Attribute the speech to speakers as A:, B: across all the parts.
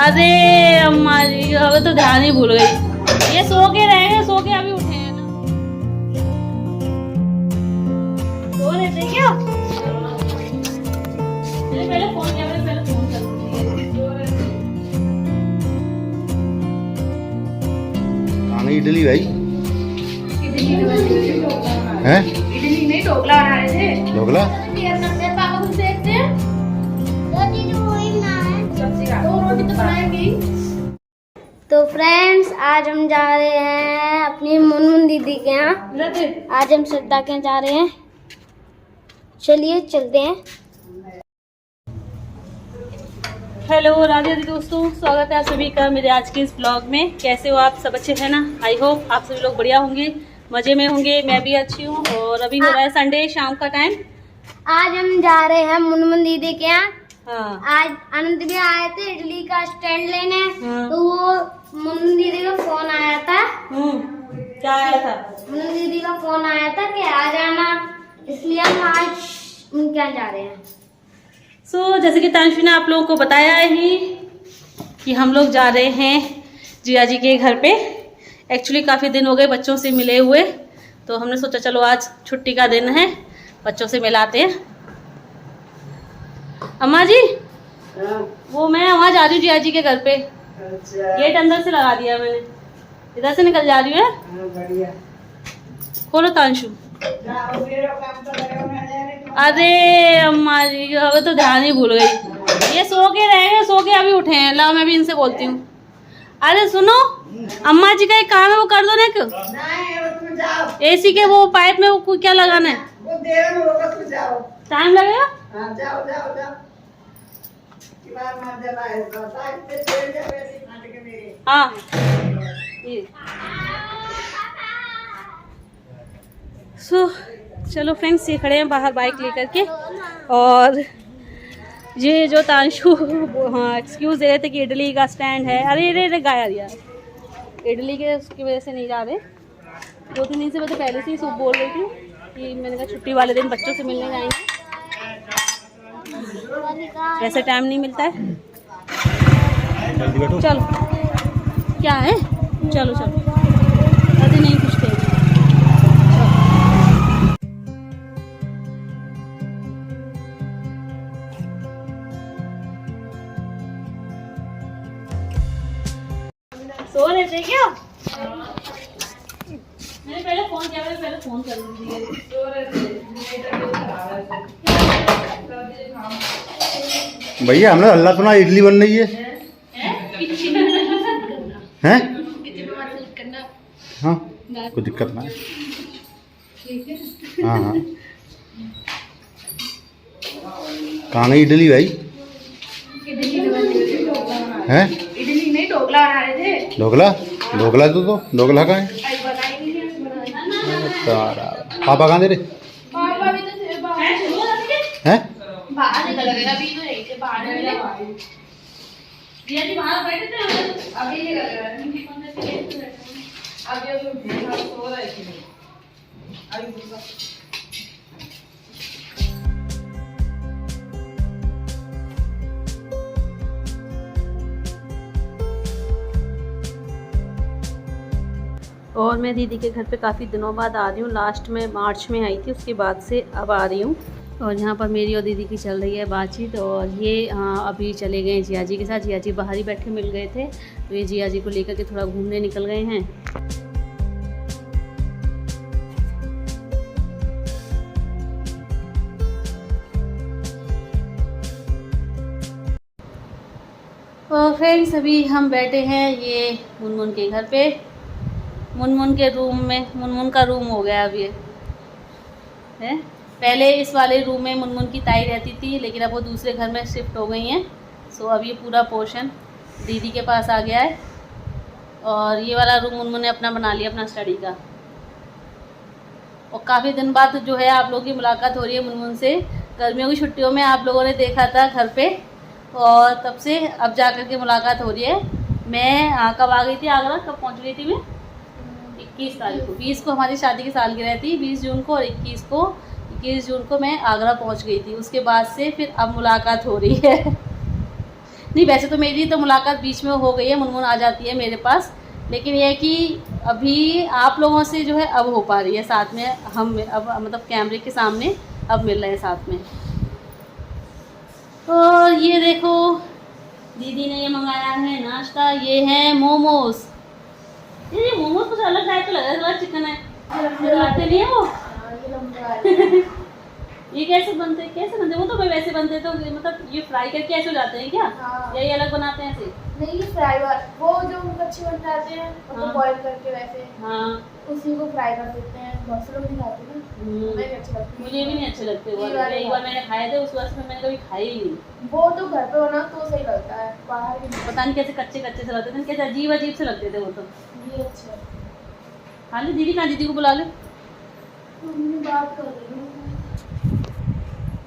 A: अरे अम्मा जी अब तो ध्यान ही भूल गई। ये सो के रहे हैं, सो के अभी उठे हैं ना। सो रहे थे क्या? पहले फोन किया, पहले फोन कर।
B: इडली भाई हैं?
A: इडली नहीं, ढोकला बना रहे थे।
B: ढोकला?
A: पापा कुछ देखते हैं।
C: तो फ्रेंड्स आज हम जा रहे हैं अपनी मुनमुन दीदी के यहाँ। आज हम श्रद्धा के यहाँ जा रहे हैं। चलिए चलते हैं।
A: हेलो राधे राधे दोस्तों, स्वागत है आप सभी का मेरे आज के इस ब्लॉग में। कैसे हो आप सब? अच्छे हैं ना? आई होप आप सभी लोग बढ़िया होंगे, मजे में होंगे। मैं भी अच्छी हूँ। और अभी हो रहा है संडे शाम का टाइम।
C: आज हम जा रहे हैं मुनमुन दीदी के यहाँ।
A: हाँ।
C: आज आनंद भी आए थे इडली का स्टैंड लेने।
A: हाँ।
C: तो वो मुनमुन दीदी का फोन आया था।
A: क्या आया था?
C: मुनमुन दीदी का फोन आया था कि आ जाना, इसलिए हम आज उनके यहाँ जा रहे हैं।
A: जैसे कि तांशु ने आप लोगों को बताया ही कि हम लोग जा रहे हैं जिया जी के घर पे। एक्चुअली काफ़ी दिन हो गए बच्चों से मिले हुए, तो हमने सोचा चलो आज छुट्टी का दिन है, बच्चों से मिलाते हैं। अम्मा जी वो मैं वहाँ जा रही हूँ जिया जी के घर पे। गेट अंदर से लगा दिया मैंने, इधर से निकल जा रही हूँ। खोलो तांशु। अरे अम्मा जी अब तो ध्यान ही भूल गई। ये सो के रहे हैं, सो के अभी उठे हैं। लाओ मैं भी इनसे बोलती हूँ। अरे सुनो, अम्मा जी का एक काम है वो कर दो ना। एसी के वो पाइप में वो क्या लगाना है? टाइम लगेगा? हाँ चलो फ्रेंड्स, ये खड़े हैं बाहर बाइक लेकर के। और ये जो तांशु हाँ एक्सक्यूज दे रहे थे कि इडली का स्टैंड है। अरे अरे गाया यार, इडली के उसकी वजह से नहीं जा रहे। 2-3 दिन से मैं तो पहले से ही सब बोल रही थी कि मैंने कहा छुट्टी वाले दिन बच्चों से मिलने जाएंगे, वैसे टाइम नहीं मिलता है। चलो क्या है, चलो चलो अरे नहीं कुछ कहेंगे। सो रहे थे क्या? मैंने पहले फोन किया, मैंने पहले फोन कर
B: भैया हमने हल्ला सुना इडली बन रही है। हैं? हाँ कोई दिक्कत ना है। हाँ हाँ कहाँ गई इडली भाई? हैं?
A: इडली नहीं, ढोकला बना रहे थे।
B: ढोकला? ढोकला तो ढोकला कहाँ है? पापा कहाँ दे रहे?
A: पापा भी तो थे बाहर।
B: हैं?
A: बाहर निकल गए, अभी तो नहीं थे बाहर। जिया जी बाहर बैठे थे, अभी निकल गए। अभी सो रहे थे। और मैं दीदी के घर पे काफ़ी दिनों बाद आ रही हूँ। लास्ट में मार्च में आई थी, उसके बाद से अब आ रही हूँ। और यहाँ पर मेरी और दीदी की चल रही है बातचीत। और ये अभी चले गए जिया जी के साथ। जिया जी बाहर ही बैठे मिल गए थे, तो ये जिया जी को लेकर के थोड़ा घूमने निकल गए हैं। और फ्रेंड्स अभी हम बैठे हैं ये मुनमुन के घर पे। मुनमुन के रूम में, मुनमुन का रूम हो गया अब ये है। पहले इस वाले रूम में मुनमुन की ताई रहती थी, लेकिन अब वो दूसरे घर में शिफ्ट हो गई हैं। सो अब ये पूरा पोर्शन दीदी के पास आ गया है। और ये वाला रूम मुनमुन ने अपना बना लिया, अपना स्टडी का। और काफ़ी दिन बाद जो है आप लोगों की मुलाकात हो रही है मुनमुन से। गर्मियों की छुट्टियों में आप लोगों ने देखा था घर पे, और तब से अब जा कर के मुलाकात हो रही है। मैं कब आ गई थी आगरा, कब पहुंच गई थी मैं? 21 तारीख को। 20 को हमारी शादी की सालगिरह थी, 20 जून को। और 21 जून को मैं आगरा पहुंच गई थी। उसके बाद से फिर अब मुलाकात हो रही है। नहीं, वैसे तो मेरी तो मुलाकात बीच में हो गई है, मुनमुन आ जाती है मेरे पास, लेकिन यह है कि अभी आप लोगों से जो है अब हो पा रही है साथ में, हम अब मतलब कैमरे के सामने अब मिल रहे हैं साथ में। तो ये देखो दीदी ने ये मंगाया है नाश्ता, ये है मोमोज। ये मोमोज कुछ अलग टाइप का लग रहा है, चिकन है, लगते नहीं है वो। ये कैसे बनते वो तो भाई वैसे बनते तो मतलब ये फ्राई करके ऐसे हो जाते हैं क्या?
C: हाँ।
A: या ये अलग बनाते हैं ऐसे?
C: नहीं, ये फ्राई वो जो मच्छी बनाते हैं उसको बॉईल करके वैसे
A: हाँ,
C: उसी को फ्राई कर देते हैं। बहुत से लोग नहीं खाते ना, मुझे नहीं अच्छे लगते।
A: मुझे भी नहीं अच्छे लगते वो। एक बार मैंने खाए थे, उस वक्त में मैंने कभी खाए ही नहीं।
C: वो तो घर पे बना तो सही लगता है, बाहर के
A: पता नहीं कैसे कच्चे कच्चे से लगते थे, कैसे अजीब अजीब से लगते थे वो तो।
C: ये अच्छा।
A: हाँ ले दीदी, कहाँ दीदी को बुला ले।
C: बात कर रही हूँ,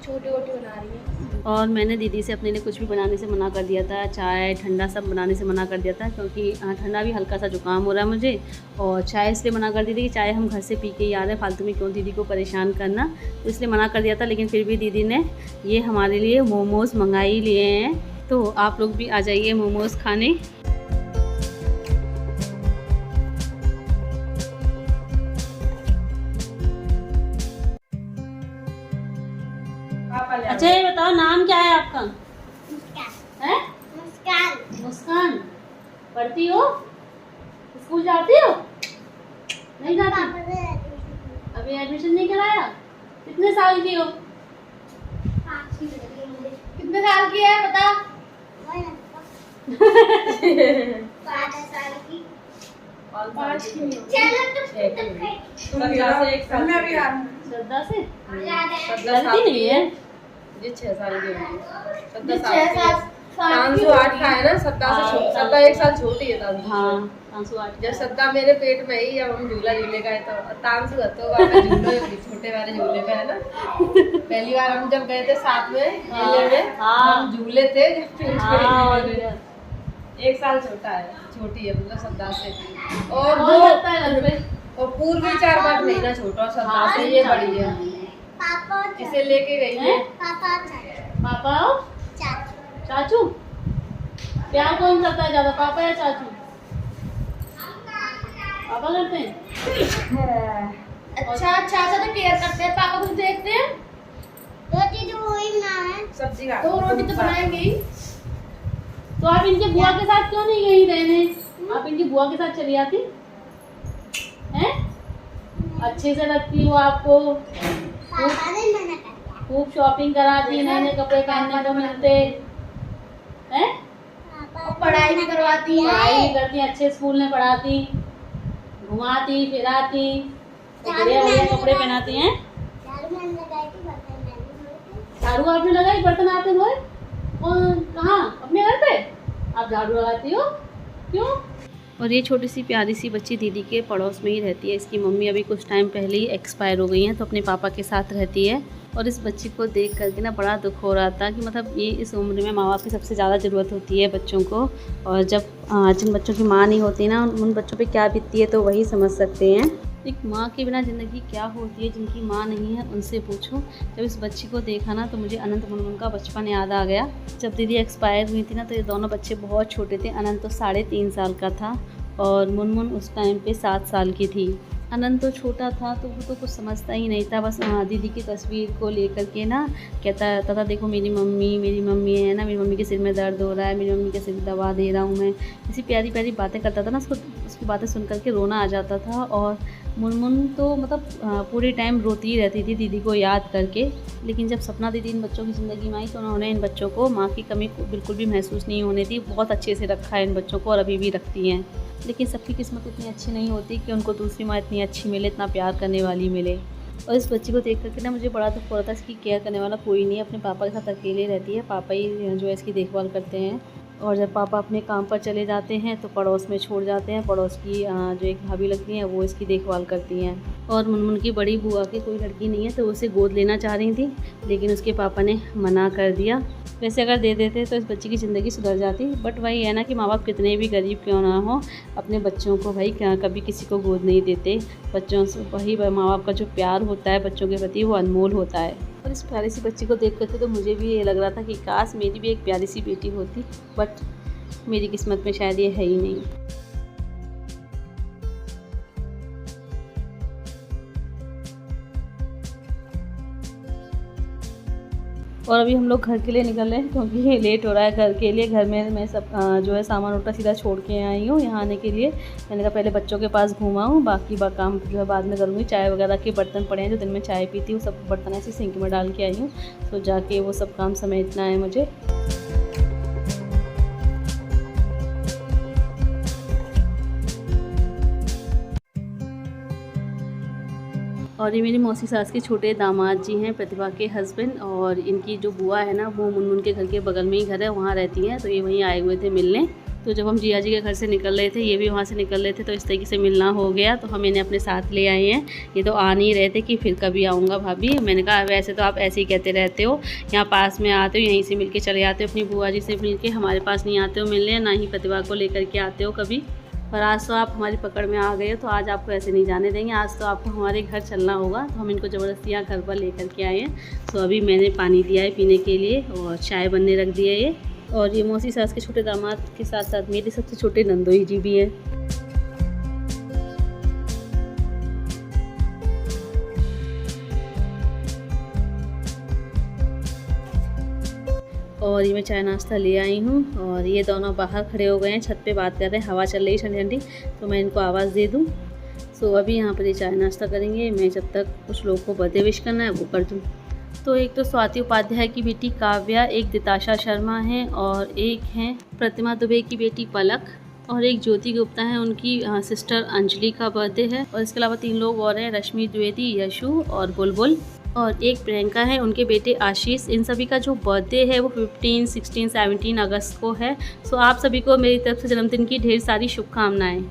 C: छोटी छोटी बना रही है।
A: और मैंने दीदी से अपने लिए कुछ भी बनाने से मना कर दिया था, चाय ठंडा सब बनाने से मना कर दिया था, क्योंकि ठंडा भी हल्का सा जुकाम हो रहा है मुझे। और चाय इसलिए मना कर दी थी कि चाय हम घर से पी के ही आ रहे हैं, फालतू में क्यों दीदी को परेशान करना, तो इसलिए मना कर दिया था। लेकिन फिर भी दीदी ने ये हमारे लिए मोमोज़ मंगाई लिए हैं, तो आप लोग भी आ जाइए मोमोज़ खाने। अच्छा ये बताओ नाम क्या है आपका? है मुस्कान। पढ़ती हो? स्कूल जाती हो? नहीं जाती? अभी एडमिशन नहीं कराया? कितने साल की हो? कितने साल की है बता? 5 की। श्रद्धा से गलती नहीं है।
D: ये 6 साल की होगी।
C: 8
D: का है ना, 17 1 साल छोटी है तांसु।
A: हाँ तांसु 8।
D: जब सद्दा मेरे पेट में ही, जब हम झूला झूले गए तो तांसु तो झूले छोटे वाले झूले पे है ना। पहली बार हम जब गए थे साथ में मेले में, हम झूले थे। 1 साल छोटा है, छोटी है मतलब सद्दा से। और वो
A: लगता है घर पे।
D: और पूर्वी 4-5 महीना छोटा और सद्दा से ये बड़ी है। इसे लेके गई है
A: पापा और चाचू। प्यार कौन करता है ज्यादा, पापा या चाचू? पापा करते हैं।
C: अच्छा चाचा तो केयर करते हैं, पापा कुछ देखते हैं।
D: सब्जी का
C: तो रोटी तो बनाएंगे ही।
A: तो आप इनके बुआ के साथ क्यों नहीं गई रहने? आप इनकी बुआ के साथ चली आती हैं? अच्छे से रखती हो आपको, खूब शॉपिंग कराती, नए नए कपड़े पहनने को मिलते हैं,
C: पढ़ाई भी करवाती है,
A: पढ़ाई भी करती, अच्छे स्कूल में पढ़ाती, घुमाती फिराती, बढ़िया बढ़िया कपड़े पहनाती हैं। झाड़ू आपने लगाई, बर्तन आपने धोए? और कहाँ? अपने घर पे आप झाड़ू लगाती हो? क्यों? और ये छोटी सी प्यारी सी बच्ची दीदी के पड़ोस में ही रहती है। इसकी मम्मी अभी कुछ टाइम पहले ही एक्सपायर हो गई हैं, तो अपने पापा के साथ रहती है। और इस बच्ची को देख करके ना बड़ा दुख हो रहा था कि मतलब ये इस उम्र में माँ बाप की सबसे ज़्यादा ज़रूरत होती है बच्चों को, और जब जिन बच्चों की माँ नहीं होती ना, उन बच्चों पे क्या बीतती है तो वही समझ सकते हैं। एक माँ के बिना ज़िंदगी क्या होती है, जिनकी माँ नहीं है उनसे पूछो। जब इस बच्ची को देखा ना तो मुझे अनंत मुनमुन का बचपन याद आ गया। जब दीदी एक्सपायर हुई थी ना तो ये दोनों बच्चे बहुत छोटे थे। अनंत तो 3.5 साल का था और मुनमुन उस टाइम पे 7 साल की थी। अनंत तो छोटा था तो वो तो कुछ समझता ही नहीं था, बस दीदी की तस्वीर को लेकर के ना कहता था देखो मेरी मम्मी है ना, मेरी मम्मी के सिर में दर्द हो रहा है, मेरी मम्मी के सिर दवा दे रहा हूँ मैं। ऐसी प्यारी प्यारी बातें करता था ना, उसकी बातें सुन करके रोना आ जाता था। और मुनमुन तो मतलब पूरे टाइम रोती ही रहती थी दीदी को याद करके। लेकिन जब सपना दीदी इन बच्चों की ज़िंदगी में आई तो उन्होंने इन बच्चों को माँ की कमी बिल्कुल भी महसूस नहीं होने दी। बहुत अच्छे से रखा है इन बच्चों को और अभी भी रखती हैं। लेकिन सबकी किस्मत इतनी अच्छी नहीं होती कि उनको दूसरी माँ इतनी अच्छी मिले, इतना प्यार करने वाली मिले। और इस बच्ची को देख करके ना मुझे बड़ा दुख हो रहा था, इसकी केयर करने वाला कोई नहीं है। अपने पापा के साथ अकेले रहती है, पापा ही जो है इसकी देखभाल करते हैं। और जब पापा अपने काम पर चले जाते हैं तो पड़ोस में छोड़ जाते हैं। पड़ोस की जो एक भाभी लगती हैं वो इसकी देखभाल करती हैं। और मुनमुन की बड़ी बुआ की कोई लड़की नहीं है तो उसे गोद लेना चाह रही थी, लेकिन उसके पापा ने मना कर दिया। वैसे अगर दे देते तो इस बच्ची की ज़िंदगी सुधर जाती, बट वही है ना कि माँ बाप कितने भी गरीब क्यों ना हो, अपने बच्चों को भाई कभी किसी को गोद नहीं देते। बच्चों से वही माँ बाप का जो प्यार होता है बच्चों के प्रति वो अनमोल होता है। और इस प्यारी सी बच्ची को देख कर तो मुझे भी ये लग रहा था कि काश मेरी भी एक प्यारी सी बेटी होती, बट मेरी किस्मत में शायद ये है ही नहीं। और अभी हम लोग घर के लिए निकल रहे हैं क्योंकि ये लेट हो रहा है घर के लिए। घर में मैं सब जो है सामान उल्टा सीधा छोड़ के आई हूँ यहाँ आने के लिए। मैंने कहा पहले बच्चों के पास घूमाऊँ, बाकी काम जो है बाद में करूँगी। चाय वगैरह के बर्तन पड़े हैं जो दिन में चाय पीती हूँ, सब बर्तन ऐसे सिंक में डाल के आई हूँ, तो जाके वो सब काम समेटना है मुझे। और ये मेरी मौसी सास के छोटे दामाद जी हैं, प्रतिभा के हस्बैंड, और इनकी जो बुआ है ना वो मुनमुन के घर के बगल में ही घर है, वहाँ रहती हैं, तो ये वहीं आए हुए थे मिलने। तो जब हम जिया जी के घर से निकल रहे थे, ये भी वहाँ से निकल रहे थे, तो इस तरीके से मिलना हो गया, तो हम इन्हें अपने साथ ले आए हैं। ये तो आ नहीं रहे थे कि फिर कभी आऊँगा भाभी। मैंने कहा वैसे तो आप ऐसे ही कहते रहते हो, यहाँ पास में आते हो, यहीं से मिल के चले जाते हो अपनी बुआ जी से मिल के, हमारे पास नहीं आते हो मिलने, ना ही प्रतिभा को लेकर के आते हो कभी। पर आज तो आप हमारी पकड़ में आ गए हो, तो आज आपको ऐसे नहीं जाने देंगे। आज तो आपको हमारे घर चलना होगा। तो हम इनको ज़बरदस्ती यहाँ घर पर लेकर के आए हैं। तो अभी मैंने पानी दिया है पीने के लिए और चाय बनने रख दी है ये। और ये मौसी सास के छोटे दामाद के साथ साथ मेरे सबसे छोटे नंदोई जी भी हैं। और ये मैं चाय नाश्ता ले आई हूँ और ये दोनों बाहर खड़े हो गए हैं, छत पे बात कर रहे हैं, हवा चल रही है ठंडी ठंडी, तो मैं इनको आवाज़ दे दूँ। सो अभी यहाँ पर ये चाय नाश्ता करेंगे, मैं जब तक कुछ लोगों को बर्थडे विश करना है वो कर दूँ। तो एक तो स्वाति उपाध्याय की बेटी काव्या, एक दिताशा शर्मा है, और एक हैं प्रतिमा दुबे की बेटी पलक, और एक ज्योति गुप्ता है, उनकी सिस्टर अंजलि का बर्थडे है। और इसके अलावा 3 लोग और हैं, रश्मि द्विवेदी, यशु और बुलबुल, और एक प्रियंका है, उनके बेटे आशीष। इन सभी का जो बर्थडे है वो 15, 16, 17 अगस्त को है। सो आप सभी को मेरी तरफ से जन्मदिन की ढेर सारी शुभकामनाएं।